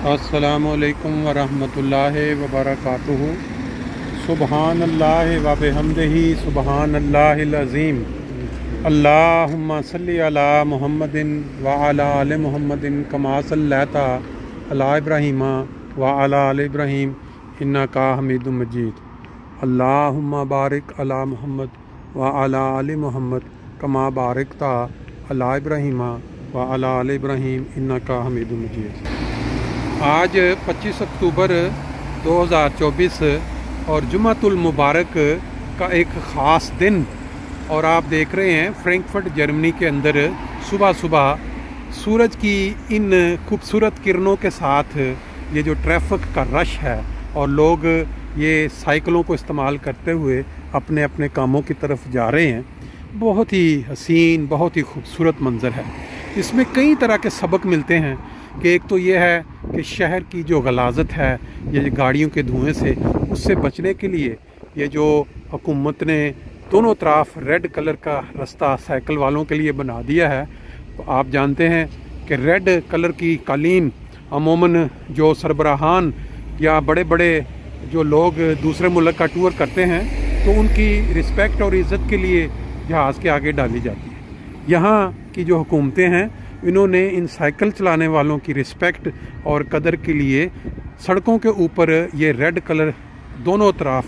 अस्सलामुअलैकुम वरहमतुल्लाहि वबरकातुहू। सुबहान अल्लाह व बिहम्दिही सुबहान अल्लाहिल अज़ीम। अल्लाहुम्मा सल्लि अला मुहम्मदिन व अला आलि मुहम्मदिन कमा सल्लैता अला इब्राहीम व अला आलि इब्राहीम इन्नका हमीदुम मजीद। अल्लाहुम्मा बारिक अला मुहम्मद व अला आलि मुहम्मद कमा बारकता अला इब्राहीम व अला आलि इब्राहीम इन्नका हमीदुम मजीद। आज 25 अक्टूबर 2024 और जुम्मतुल मुबारक का एक ख़ास दिन, और आप देख रहे हैं फ्रैंकफर्ट जर्मनी के अंदर सुबह सुबह सूरज की इन खूबसूरत किरणों के साथ ये जो ट्रैफिक का रश है और लोग ये साइकिलों को इस्तेमाल करते हुए अपने अपने कामों की तरफ जा रहे हैं, बहुत ही हसीन, बहुत ही खूबसूरत मंज़र है। इसमें कई तरह के सबक मिलते हैं कि एक तो ये है कि शहर की जो गलाजत है, ये गाड़ियों के धुएं से, उससे बचने के लिए ये जो हुकूमत ने दोनों तरफ रेड कलर का रास्ता साइकिल वालों के लिए बना दिया है। तो आप जानते हैं कि रेड कलर की कालीन अमूमन जो सरबराहान या बड़े बड़े जो लोग दूसरे मुल्क का टूर करते हैं तो उनकी रिस्पेक्ट और इज़्ज़त के लिए जहाज़ के आगे डाली जाती है। यहाँ की जो हुकूमतें हैं, इन्होंने इन साइकिल चलाने वालों की रिस्पेक्ट और कदर के लिए सड़कों के ऊपर ये रेड कलर दोनों तरफ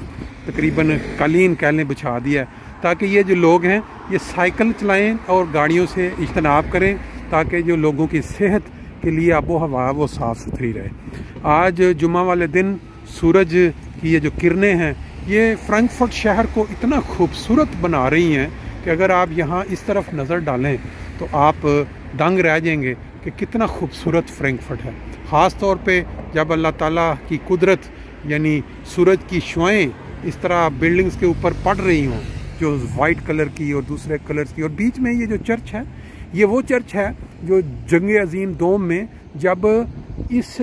तकरीबन कालीन कहने बिछा दिया है, ताकि ये जो लोग हैं ये साइकिल चलाएं और गाड़ियों से इज्तनाब करें, ताकि जो लोगों की सेहत के लिए आबो हवा वो साफ़ सुथरी रहे। आज जुम्मा वाले दिन सूरज की ये जो किरणें हैं ये फ्रैंकफर्ट शहर को इतना खूबसूरत बना रही हैं कि अगर आप यहाँ इस तरफ नज़र डालें तो आप दंग रह जाएंगे कि कितना खूबसूरत फ्रैंकफर्ट है। ख़ास तौर पे जब अल्लाह ताला की कुदरत यानी सूरज की शुआएं इस तरह बिल्डिंग्स के ऊपर पड़ रही हों, जो वाइट कलर की और दूसरे कलर्स की, और बीच में ये जो चर्च है, ये वो चर्च है जो जंग अजीम दोम में जब इस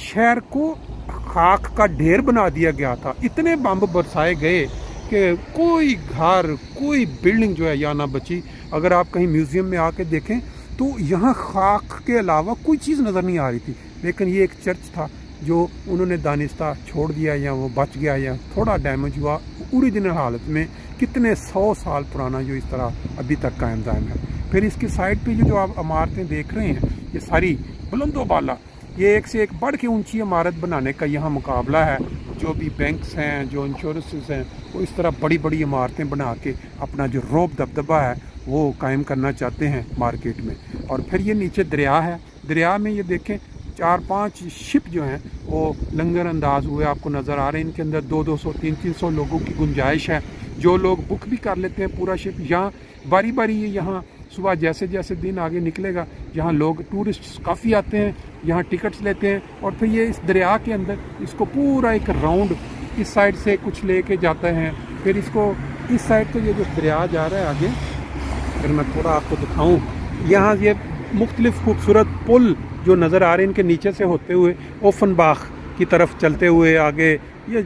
शहर को खाक का ढेर बना दिया गया था, इतने बम बरसाए गए कि कोई घर, कोई बिल्डिंग जो है यहाँ ना बची। अगर आप कहीं म्यूज़ियम में आके देखें तो यहाँ खाक के अलावा कोई चीज़ नज़र नहीं आ रही थी, लेकिन ये एक चर्च था जो उन्होंने दानिस्ता छोड़ दिया या वो बच गया या थोड़ा डैमेज हुआ। ओरिजिनल हालत में कितने 100 साल पुराना जो इस तरह अभी तक कायम दायम है। फिर इसकी साइड पे जो आप इमारतें देख रहे हैं ये सारी बुलंदो बाला, ये एक से एक बढ़ के ऊंची इमारत बनाने का यहाँ मुकाबला है। जो भी बैंक्स हैं, जो इंश्योरेंसेस हैं, वो इस तरह बड़ी बड़ी इमारतें बना के अपना जो रौब दबदबा है वो कायम करना चाहते हैं मार्केट में। और फिर ये नीचे दरिया है, दरिया में ये देखें 4-5 शिप जो हैं वो लंगर अंदाज हुए आपको नज़र आ रहे हैं। इनके अंदर 200, 300 लोगों की गुंजाइश है। जो लोग बुक भी कर लेते हैं पूरा शिप, यहाँ बारी बारी यहाँ सुबह जैसे जैसे दिन आगे निकलेगा यहाँ लोग टूरिस्ट काफ़ी आते हैं, यहाँ टिकट्स लेते हैं और फिर ये इस दरिया के अंदर इसको पूरा एक राउंड इस साइड से कुछ लेके जाते हैं। फिर इसको इस साइड तो ये जो दरिया जा रहा है आगे, अगर मैं थोड़ा आपको दिखाऊं, यहाँ ये मुख्तलिफ खूबसूरत पुल जो नज़र आ रहे हैं इनके नीचे से होते हुए ओफनबाग की तरफ चलते हुए आगे ये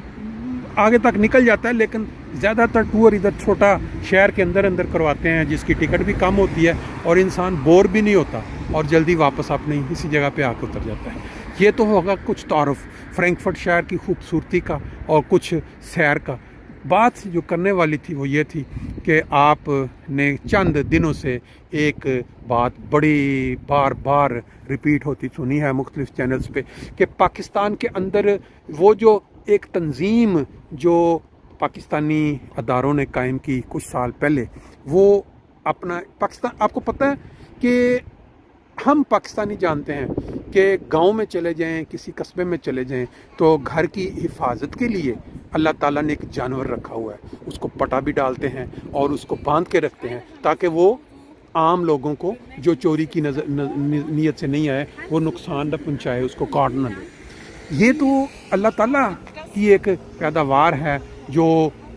आगे तक निकल जाता है। लेकिन ज़्यादातर टूर इधर छोटा शहर के अंदर अंदर करवाते हैं, जिसकी टिकट भी कम होती है और इंसान बोर भी नहीं होता और जल्दी वापस अपनी इसी जगह पे आकर उतर जाता है। ये तो होगा कुछ तारुफ फ्रैंकफर्ट शहर की खूबसूरती का और कुछ सैर का। बात जो करने वाली थी वो ये थी कि आपने चंद दिनों से एक बात बड़ी बार बार रिपीट होती सुनी है मुख्तलिफ चैनल्स पे कि पाकिस्तान के अंदर वो जो एक तंजीम जो पाकिस्तानी अदारों ने कायम की कुछ साल पहले, वो अपना पाकिस्तान, आपको पता है कि हम पाकिस्तानी जानते हैं कि गांव में चले जाएं, किसी कस्बे में चले जाएं तो घर की हिफाजत के लिए अल्लाह ताला ने एक जानवर रखा हुआ है, उसको पटा भी डालते हैं और उसको बांध के रखते हैं ताकि वो आम लोगों को जो चोरी की नीयत से नहीं आए वो नुकसान न पहुँचाए, उसको काट न ले। ये तो अल्लाह ताला की एक पैदावार है जो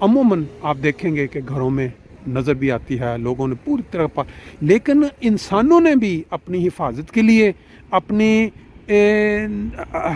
अमूमन आप देखेंगे कि घरों में नज़र भी आती है, लोगों ने पूरी तरह लेकिन इंसानों ने भी अपनी हिफाजत के लिए अपनी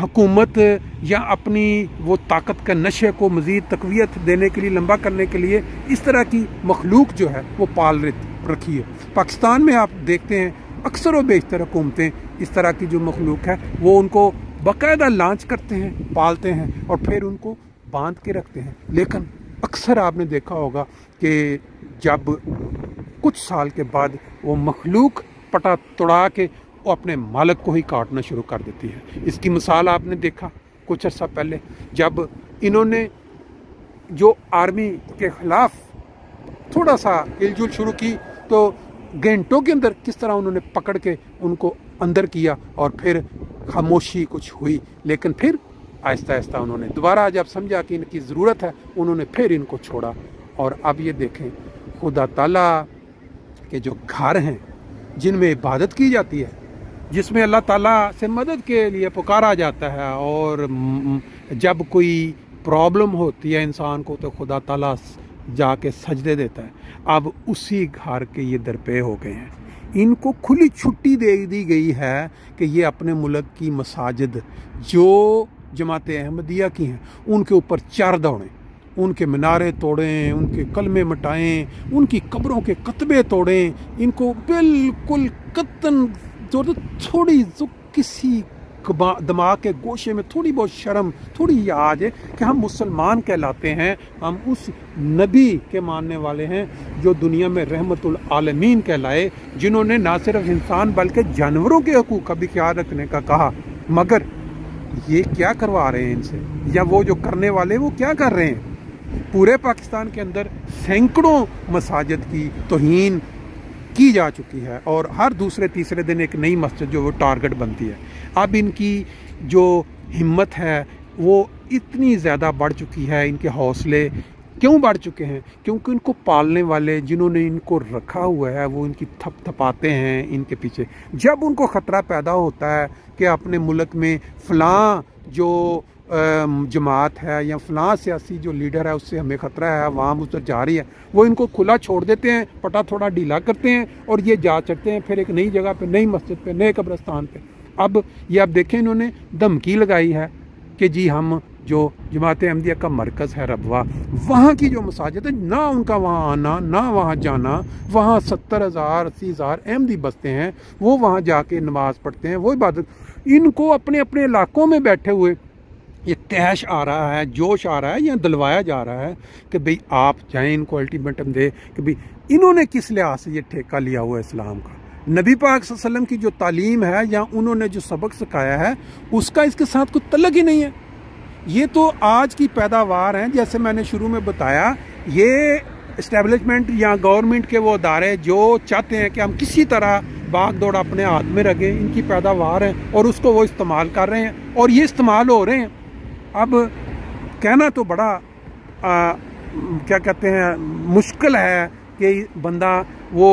हुकूमत या अपनी वो ताकत का नशे को मज़ीद तक़वियत देने के लिए, लंबा करने के लिए इस तरह की मखलूक जो है वो पाल रखी है। पाकिस्तान में आप देखते हैं अक्सर व बेशतर हुकूमतें इस तरह की जो मखलूक है वो उनको बाकायदा लॉन्च करते हैं, पालते हैं और फिर उनको बांध के रखते हैं। लेकिन अक्सर आपने देखा होगा कि जब कुछ साल के बाद वो मखलूक पटा तोड़ा के वो अपने मालिक को ही काटना शुरू कर देती है। इसकी मिसाल आपने देखा कुछ अर्सा पहले जब इन्होंने जो आर्मी के ख़िलाफ़ थोड़ा सा हिलजुल शुरू की तो घंटों के अंदर किस तरह उन्होंने पकड़ के उनको अंदर किया और फिर खामोशी कुछ हुई। लेकिन फिर आहिस्ता आहिस्ता उन्होंने दोबारा जब समझा कि इनकी ज़रूरत है उन्होंने फिर इनको छोड़ा। और अब ये देखें खुदा ताला के जो घर हैं जिनमें इबादत की जाती है, जिसमें अल्लाह ताला से मदद के लिए पुकारा जाता है, और जब कोई प्रॉब्लम होती है इंसान को तो खुदा ताला जाके सजदे देता है। अब उसी घर के ये दरपे हो गए हैं। इनको खुली छुट्टी दे दी गई है कि ये अपने मुल्क की मसाजिद जो जमात अहमदिया की हैं उनके ऊपर चार दौड़ें, उनके मीनारे तोड़ें, उनके कलमे मिटाएं, उनकी कब्रों के कतबे तोड़ें। इनको बिल्कुल कतन जो थोड़ी जो किसी दिमाग के गोशे में थोड़ी बहुत शर्म, थोड़ी याद है कि हम मुसलमान कहलाते हैं, हम उस नबी के मानने वाले हैं जो दुनिया में रहमतुल आलमीन कहलाए, जिन्होंने ना सिर्फ इंसान बल्कि जानवरों के हकूक़ का भी ख्याल रखने का कहा। मगर ये क्या करवा रहे हैं इनसे, या वो जो करने वाले वो क्या कर रहे हैं? पूरे पाकिस्तान के अंदर सैकड़ों मसाजिद की तौहीन की जा चुकी है और हर दूसरे तीसरे दिन एक नई मस्जिद जो वो टारगेट बनती है। अब इनकी जो हिम्मत है वो इतनी ज़्यादा बढ़ चुकी है, इनके हौसले क्यों बढ़ चुके हैं? क्योंकि इनको पालने वाले जिन्होंने इनको रखा हुआ है वो इनकी थपथपाते हैं इनके पीछे। जब उनको ख़तरा पैदा होता है कि अपने मुल्क में फ़लाँ जो जमात है या फ़लाँ सियासी जो लीडर है उससे हमें ख़तरा है, अवाम उधर जा रही है, वो इनको खुला छोड़ देते हैं, पटा थोड़ा ढीला करते हैं और ये जा चढ़ते हैं फिर एक नई जगह पे, नई मस्जिद पे, नए कब्रिस्तान पे। अब ये आप देखें इन्होंने धमकी लगाई है कि जी हम जो जमात अहमदिया का मरकज़ है रबवा, वहाँ की जो मसाजिद है ना उनका वहाँ आना ना वहाँ जाना, वहाँ 70,000 80,000 अहमदी बसते हैं, वो वहाँ जाके नमाज़ पढ़ते हैं, वो इबादत। इनको अपने अपने इलाकों में बैठे हुए ये तैश आ रहा है, जोश आ रहा है, या दिलवाया जा रहा है कि भाई आप जाएं, इनको अल्टीमेटम दे कि भाई इन्होंने किस लिहाज से ये ठेका लिया हुआ है इस्लाम का। नबी पाक सल्लल्लाहु अलैहि वसल्लम की जो तालीम है या उन्होंने जो सबक सिखाया है उसका इसके साथ कोई तल्लुक ही नहीं है। ये तो आज की पैदावार हैं। जैसे मैंने शुरू में बताया, ये इस्टेब्लिशमेंट या गवर्नमेंट के वो अदारे जो चाहते हैं कि हम किसी तरह भाग दौड़ अपने हाथ में रखें, इनकी पैदावार है और उसको वो इस्तेमाल कर रहे हैं और ये इस्तेमाल हो रहे हैं। अब कहना तो बड़ा क्या कहते हैं मुश्किल है कि बंदा वो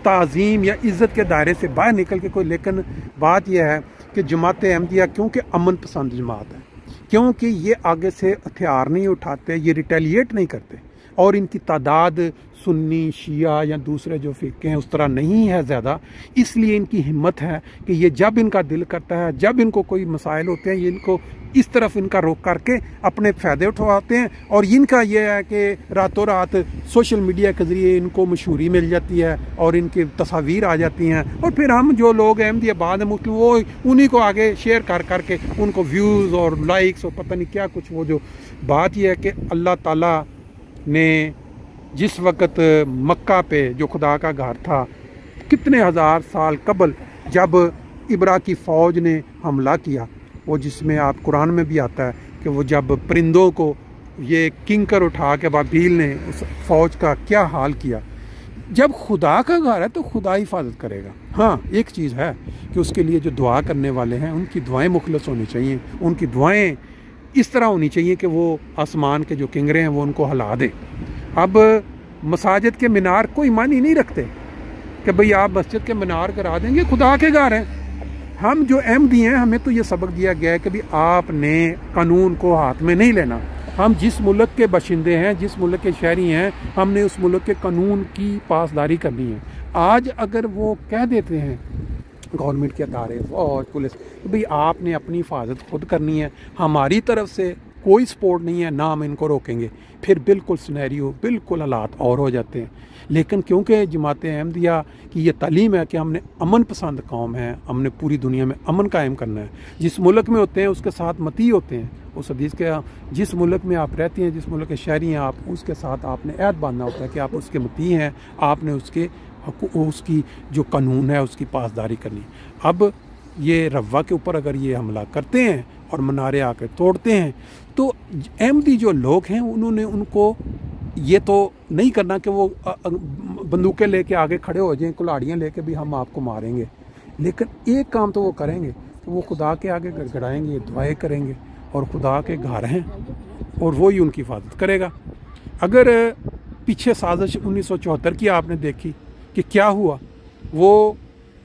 ताज़ीम या इज़्ज़त के दायरे से बाहर निकल के कोई, लेकिन बात यह है कि जमात अहमदिया क्योंकि अमन पसंद जमात है, क्योंकि ये आगे से हथियार नहीं उठाते, ये रिटेलिएट नहीं करते और इनकी तादाद सुन्नी शिया या दूसरे जो फ़िक़े हैं उस तरह नहीं है ज़्यादा, इसलिए इनकी हिम्मत है कि ये जब इनका दिल करता है, जब इनको कोई मसाइल होते हैं, ये इनको इस तरफ इनका रोक करके अपने फ़ायदे उठवाते हैं। और इनका ये है कि रातों रात सोशल मीडिया के ज़रिए इनको मशहूरी मिल जाती है और इनकी तस्वीर आ जाती हैं और फिर हम जो लोग अहमदियाबाद में मुस्लिम वो उन्हीं को आगे शेयर कर करके उनको व्यूज़ और लाइक्स और पता नहीं क्या कुछ। वो जो बात यह है कि अल्लाह ताला ने जिस वक़्त मक्का पे जो खुदा का घर था, कितने हज़ार साल कबल जब इब्रा की फ़ौज ने हमला किया, वो जिसमें आप कुरान में भी आता है कि वो जब परिंदों को ये किंकर उठा के बाबील ने उस फ़ौज का क्या हाल किया। जब खुदा का घर है तो खुदा हिफाजत करेगा। हाँ, एक चीज़ है कि उसके लिए जो दुआ करने वाले हैं उनकी दुआएं मुखलस होनी चाहिए, उनकी दुआएं इस तरह होनी चाहिए कि वो आसमान के जो किंगरे हैं वो उनको हिला दें। अब मसाजिद के मीनार कोई मानी नहीं रखते कि भाई आप मस्जिद के मीनार करा देंगे, खुदा के घर हैं। हम जो अहमदी हैं हमें तो ये सबक दिया गया है कि भाई आपने कानून को हाथ में नहीं लेना। हम जिस मुल्क के बशिंदे हैं, जिस मुल्क के शहरी हैं, हमने उस मुल्क के कानून की पासदारी करनी है। आज अगर वो कह देते हैं गवर्नमेंट के अदारे, फौज, पुलिस, भाई आपने अपनी हिफाजत खुद करनी है, हमारी तरफ से कोई सपोर्ट नहीं है, ना हम इनको रोकेंगे, फिर बिल्कुल सिनेरियो, बिल्कुल हालात और हो जाते हैं। लेकिन क्योंकि जमात अहमदिया की ये तालीम है कि हमने अमन पसंद कौम है, हमने पूरी दुनिया में अमन कायम करना है, जिस मुल्क में होते हैं उसके साथ मती होते हैं। उस हदीस के जिस मुल्क में आप रहते हैं, जिस मुल्क के शहरी हैं आप, उसके साथ आपने अहद बांधना होता है कि आप उसके मती हैं, आपने उसकी जो कानून है उसकी पासदारी करनी। अब ये रवा के ऊपर अगर ये हमला करते हैं और मनारे आकर तोड़ते हैं, तो अहमदी जो लोग हैं उन्होंने उनको ये तो नहीं करना कि वो बंदूकें लेके आगे खड़े हो जाएं, कुल्हाड़ियाँ लेके भी हम आपको मारेंगे, लेकिन एक काम तो वो करेंगे कि वो खुदा के आगे गड़गड़ाएंगे, दुआएं करेंगे, और खुदा के घर हैं और वो ही उनकी हिफाजत करेगा। अगर पीछे साजिश 1974 की आपने देखी कि क्या हुआ, वो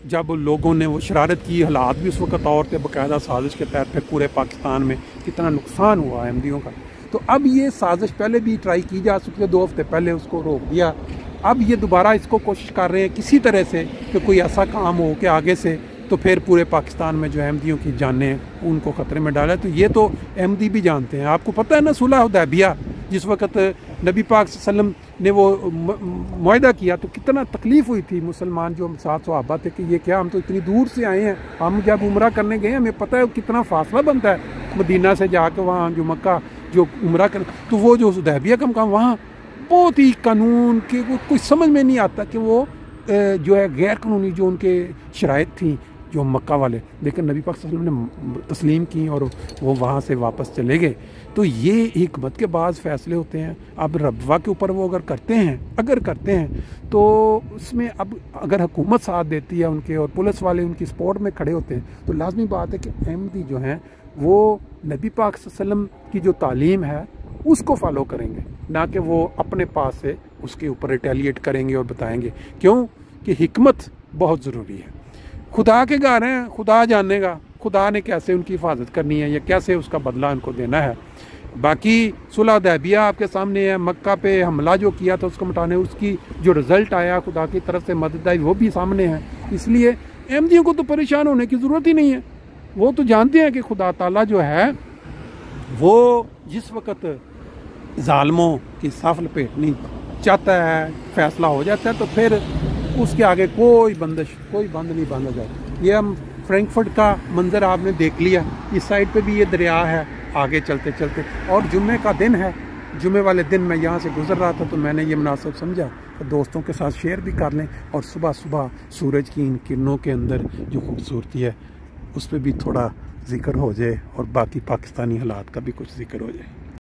जब लोगों ने वो शरारत की, हालात भी उस वक्त और थे, बाकायदा साजिश के तहत फिर पूरे पाकिस्तान में कितना नुकसान हुआ अहमदियों का। तो अब ये साजिश पहले भी ट्राई की जा चुकी है, 2 हफ्ते पहले उसको रोक दिया, अब ये दोबारा इसको कोशिश कर रहे हैं किसी तरह से कि कोई ऐसा काम हो कि आगे से तो फिर पूरे पाकिस्तान में जो अहमदियों की जानें उनको ख़तरे में डाला। तो ये तो अहमदी भी जानते हैं। आपको पता है ना सुलह हुदैबिया जिस वक्त नबी पाक सल्लम ने वो मुआहदा किया तो कितना तकलीफ़ हुई थी मुसलमान जो साथ सहाबा थे कि ये क्या, हम तो इतनी दूर से आए हैं, हम जब उम्रा करने गए हमें पता है कितना फासला बनता है मदीना से जाकर वहाँ जो मक्का जो उम्रा कर, तो वो जो हुदैबिया का मकाम वहाँ बहुत ही कानून के कोई समझ में नहीं आता कि वो जो है गैर कानूनी जो उनके शराइत थी जो मक्का वाले, लेकिन नबी पाक सल्लल्लाहु अलैहि वसल्लम ने तस्लीम की और वो वहाँ से वापस चले गए। तो ये हिकमत के बाद फ़ैसले होते हैं। अब रबवा के ऊपर वो अगर करते हैं तो उसमें अब अगर हुकूमत साथ देती है उनके और पुलिस वाले उनकी सपोर्ट में खड़े होते हैं तो लाजमी बात है कि अहमदी जो हैं वो नबी पाक सल्लल्लाहु अलैहि वसल्लम की जो तालीम है उसको फॉलो करेंगे, ना कि वो अपने पास से उसके ऊपर रिटेलिएट करेंगे और बताएंगे। क्यों कि हिकमत बहुत ज़रूरी है। खुदा के घर हैं, खुदा जानेगा खुदा ने कैसे उनकी हिफाजत करनी है या कैसे उसका बदला उनको देना है। बाकी सुलह हुदैबिया आपके सामने है, मक्का पे हमला जो किया था उसको मिटाने उसकी जो रिज़ल्ट आया खुदा की तरफ से मदद आई वो भी सामने है। इसलिए अहमदियों को तो परेशान होने की ज़रूरत ही नहीं है। वो तो जानते हैं कि खुदा ताला जो है वो जिस वक़्त ज़ालिमों की साफ लपेटनी चाहता है, फैसला हो जाता है, तो फिर उसके आगे कोई बंद नहीं बांधा जाता। ये हम फ्रैंकफर्ट का मंजर आपने देख लिया, इस साइड पे भी ये दरिया है, आगे चलते चलते, और जुम्मे का दिन है, जुम्मे वाले दिन मैं यहाँ से गुजर रहा था तो मैंने ये मुनासिब समझा तो दोस्तों के साथ शेयर भी कर लें, और सुबह सुबह सूरज की इन किरणों के अंदर जो खूबसूरती है उस पर भी थोड़ा जिक्र हो जाए और बाकी पाकिस्तानी हालात का भी कुछ जिक्र हो जाए।